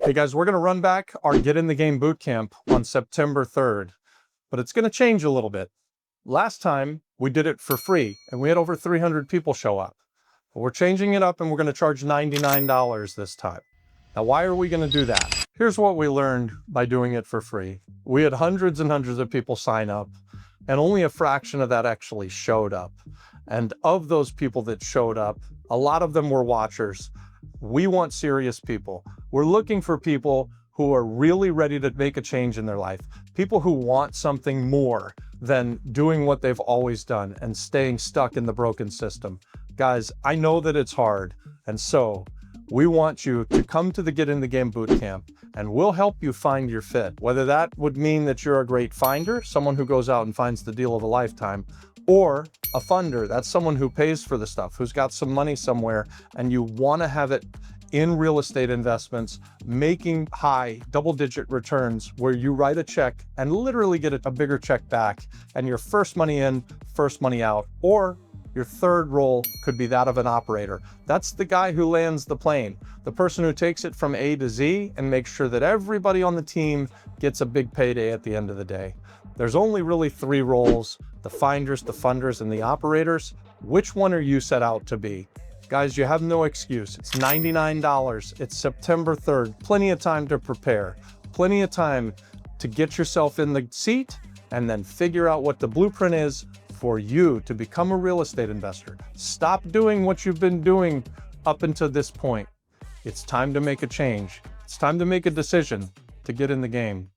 Hey guys, we're going to run back our Get in the Game Bootcamp on September 3rd, but it's going to change a little bit. Last time we did it for free and we had over 300 people show up. But we're changing it up and we're going to charge $99 this time. Now, why are we going to do that? Here's what we learned by doing it for free. We had hundreds and hundreds of people sign up, and only a fraction of that actually showed up. And of those people that showed up, a lot of them were watchers. We want serious people. We're looking for people who are really ready to make a change in their life. People who want something more than doing what they've always done and staying stuck in the broken system. Guys, I know that it's hard, and so we want you to come to the Get in the Game Bootcamp, and we'll help you find your fit. Whether that would mean that you're a great finder, someone who goes out and finds the deal of a lifetime, or a funder, that's someone who pays for the stuff, who's got some money somewhere, and you want to have it in real estate investments, making high double-digit returns where you write a check and literally get a bigger check back, and your first money in, first money out. Or your third role could be that of an operator. That's the guy who lands the plane, the person who takes it from A to Z and makes sure that everybody on the team gets a big payday at the end of the day. There's only really three roles: the finders, the funders, and the operators. Which one are you set out to be? Guys, you have no excuse. It's $99. It's September 3rd. Plenty of time to prepare. Plenty of time to get yourself in the seat and then figure out what the blueprint is for you to become a real estate investor. Stop doing what you've been doing up until this point. It's time to make a change. It's time to make a decision to get in the game.